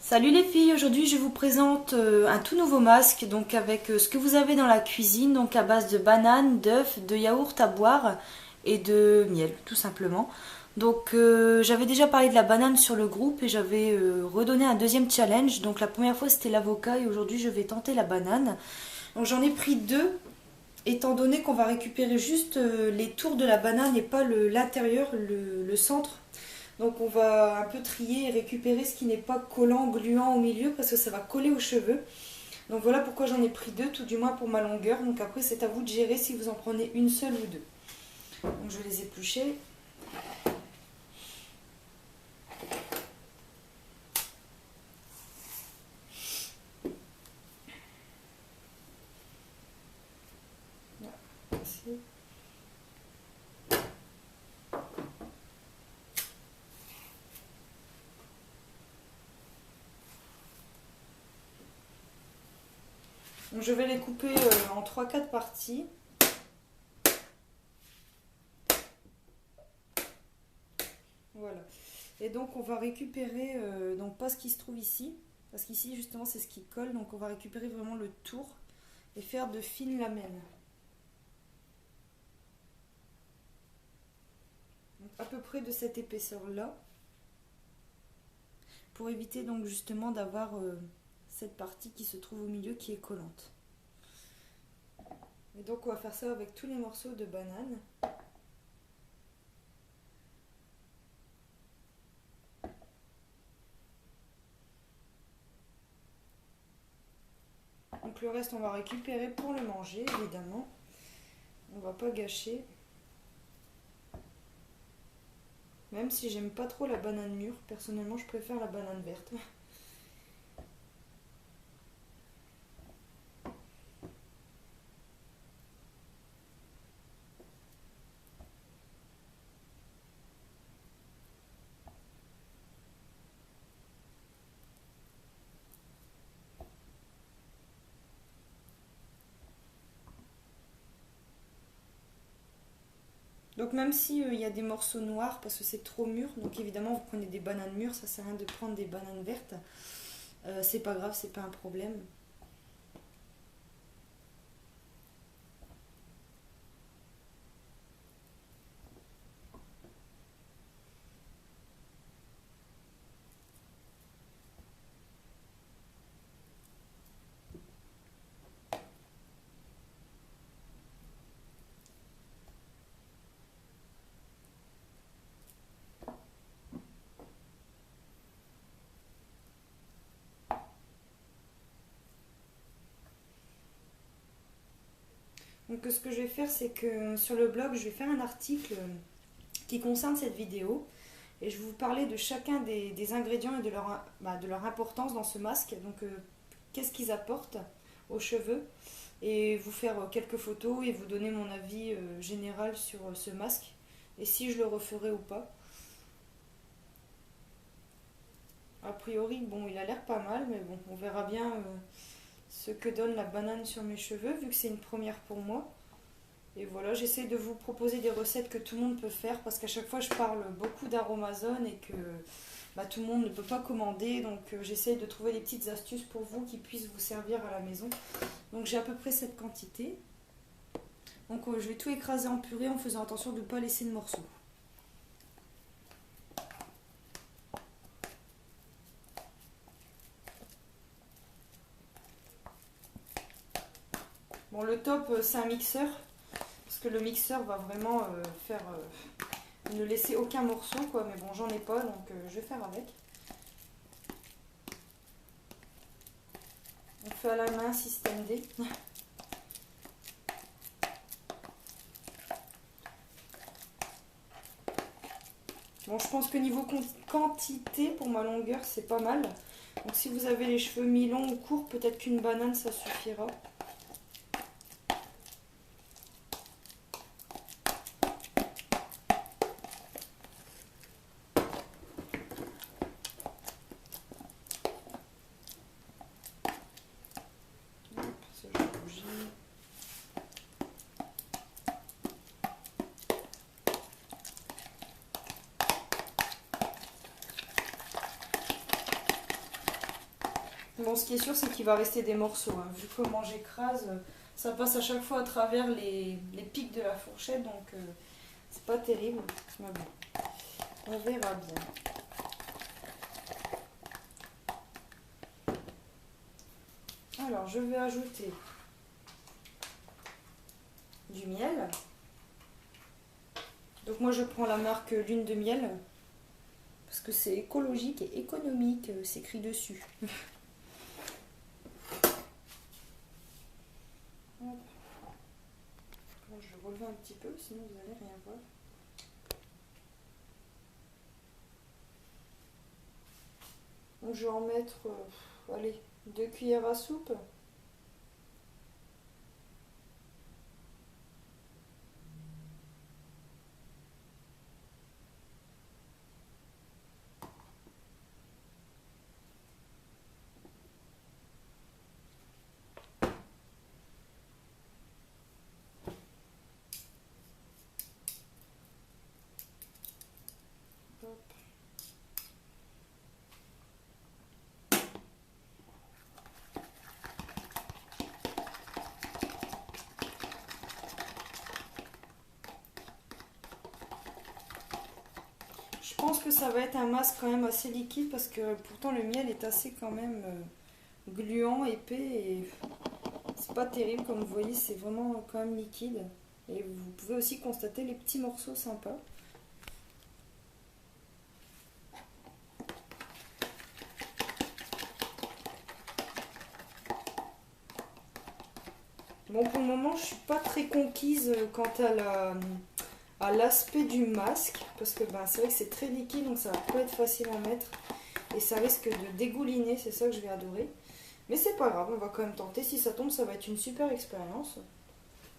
Salut les filles, aujourd'hui je vous présente un tout nouveau masque donc avec ce que vous avez dans la cuisine, donc à base de bananes, d'œufs, de yaourt à boire et de miel tout simplement. Donc j'avais déjà parlé de la banane sur le groupe et j'avais redonné un deuxième challenge. Donc la première fois c'était l'avocat et aujourd'hui je vais tenter la banane. Donc j'en ai pris deux étant donné qu'on va récupérer juste les tours de la banane et pas l'intérieur, le centre. Donc on va un peu trier et récupérer ce qui n'est pas collant, gluant au milieu parce que ça va coller aux cheveux. Donc voilà pourquoi j'en ai pris deux, tout du moins pour ma longueur. Donc après c'est à vous de gérer si vous en prenez une seule ou deux. Donc je vais les éplucher. Voilà, ici. Donc je vais les couper en 3-4 parties. Voilà. Et donc on va récupérer, donc pas ce qui se trouve ici, parce qu'ici justement c'est ce qui colle, donc on va récupérer vraiment le tour et faire de fines lamelles. Donc à peu près de cette épaisseur là, pour éviter donc justement d'avoir cette partie qui se trouve au milieu qui est collante. Et donc on va faire ça avec tous les morceaux de banane. Donc le reste on va récupérer pour le manger évidemment. On va pas gâcher. Même si j'aime pas trop la banane mûre, personnellement je préfère la banane verte. Donc même si il y a des morceaux noirs parce que c'est trop mûr, donc évidemment vous prenez des bananes mûres, ça sert à rien de prendre des bananes vertes. C'est pas grave, c'est pas un problème. Donc ce que je vais faire, c'est que sur le blog, je vais faire un article qui concerne cette vidéo. Et je vais vous parler de chacun des ingrédients et de leur importance dans ce masque. Donc qu'est-ce qu'ils apportent aux cheveux. Et vous faire quelques photos et vous donner mon avis général sur ce masque. Et si je le referai ou pas. A priori, bon, il a l'air pas mal, mais bon, on verra bien ce que donne la banane sur mes cheveux, vu que c'est une première pour moi. Et voilà, j'essaie de vous proposer des recettes que tout le monde peut faire, parce qu'à chaque fois je parle beaucoup d'Aromazone et que tout le monde ne peut pas commander. Donc j'essaie de trouver des petites astuces pour vous qui puissent vous servir à la maison. Donc j'ai à peu près cette quantité. Donc je vais tout écraser en purée en faisant attention de ne pas laisser de morceaux. Bon, le top c'est un mixeur. Parce que le mixeur va vraiment faire ne laisser aucun morceau quoi, mais bon j'en ai pas donc je vais faire avec. On fait à la main système D. Bon, je pense que niveau quantité pour ma longueur c'est pas mal. Donc si vous avez les cheveux mi-longs ou courts, peut-être qu'une banane ça suffira. Bon, ce qui est sûr, c'est qu'il va rester des morceaux, hein. Vu comment j'écrase, ça passe à chaque fois à travers les pics de la fourchette, donc c'est pas terrible. Mais bon, on verra bien. Alors, je vais ajouter du miel. Donc moi, je prends la marque Lune de Miel, parce que c'est écologique et économique, c'est écrit dessus. Bon, je vais relever un petit peu, sinon vous n'allez rien voir. Donc je vais en mettre, allez, 2 cuillères à soupe. Hop. Je pense que ça va être un masque quand même assez liquide parce que pourtant le miel est assez quand même gluant, épais et c'est pas terrible comme vous voyez, c'est vraiment quand même liquide. Et vous pouvez aussi constater les petits morceaux sympas. Bon, pour le moment, je suis pas très conquise quant à l'aspect du masque parce que ben, c'est vrai que c'est très liquide donc ça va pas être facile à mettre et ça risque de dégouliner, c'est ça que je vais adorer. Mais c'est pas grave, on va quand même tenter. Si ça tombe, ça va être une super expérience.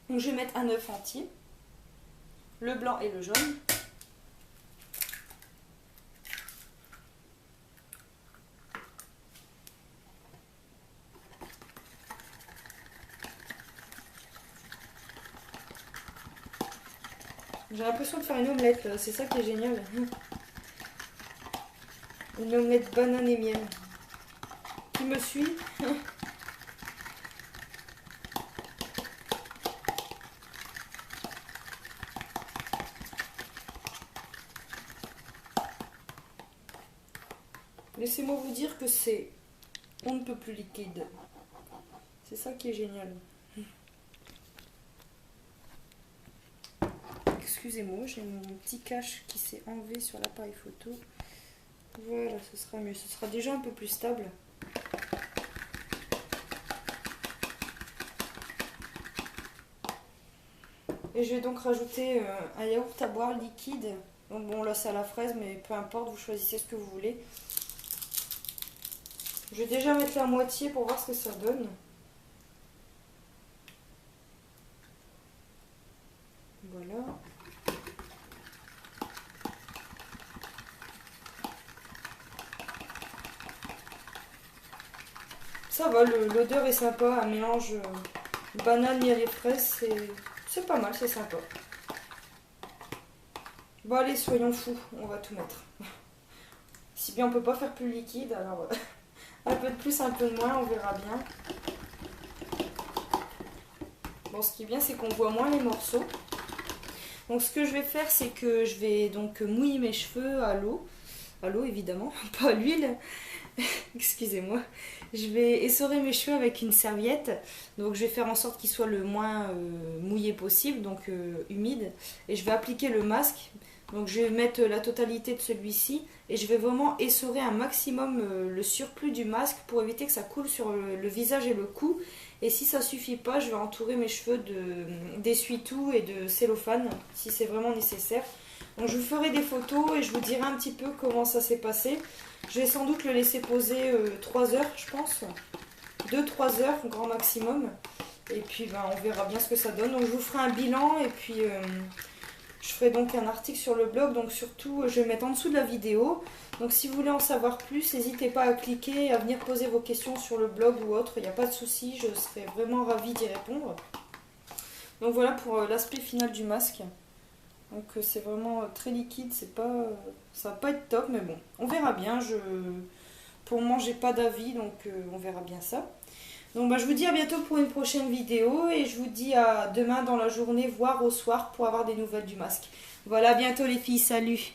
Donc je vais mettre un œuf entier, le blanc et le jaune. J'ai l'impression de faire une omelette, c'est ça qui est génial. Une omelette banane et miel. Qui me suit? Laissez-moi vous dire que c'est on ne peut plus liquide. C'est ça qui est génial. Excusez-moi, j'ai mon petit cache qui s'est enlevé sur l'appareil photo. Voilà, ce sera mieux. Ce sera déjà un peu plus stable. Et je vais donc rajouter un yaourt à boire liquide. Donc bon, là c'est à la fraise, mais peu importe, vous choisissez ce que vous voulez. Je vais déjà mettre la moitié pour voir ce que ça donne. Voilà. Ça va, l'odeur est sympa, un mélange banane, miel et fraise, c'est pas mal, c'est sympa. Bon allez, soyons fous, on va tout mettre. Si bien on peut pas faire plus liquide, alors un peu de plus, un peu de moins, on verra bien. Bon, ce qui est bien, c'est qu'on voit moins les morceaux. Donc ce que je vais faire, c'est que je vais donc mouiller mes cheveux à l'eau évidemment, pas à l'huile. Excusez-moi. Je vais essorer mes cheveux avec une serviette. Donc je vais faire en sorte qu'ils soient le moins mouillés possible, donc humide. Et je vais appliquer le masque. Donc je vais mettre la totalité de celui-ci. Et je vais vraiment essorer un maximum le surplus du masque pour éviter que ça coule sur le visage et le cou. Et si ça suffit pas, je vais entourer mes cheveux d'essuie-tout et de cellophane si c'est vraiment nécessaire. Donc je vous ferai des photos et je vous dirai un petit peu comment ça s'est passé. Je vais sans doute le laisser poser 3 heures, je pense. 2-3 heures, grand maximum. Et puis ben, on verra bien ce que ça donne. Donc je vous ferai un bilan et puis je ferai donc un article sur le blog. Donc surtout, je vais mettre en dessous de la vidéo. Donc si vous voulez en savoir plus, n'hésitez pas à cliquer, à venir poser vos questions sur le blog ou autre. Il n'y a pas de souci, je serai vraiment ravie d'y répondre. Donc voilà pour l'aspect final du masque. Donc c'est vraiment très liquide, ça va pas être top, mais bon, on verra bien. pour le moment, j'ai pas d'avis, donc on verra bien ça. Donc bah, je vous dis à bientôt pour une prochaine vidéo et je vous dis à demain dans la journée, voire au soir pour avoir des nouvelles du masque. Voilà, à bientôt les filles, salut!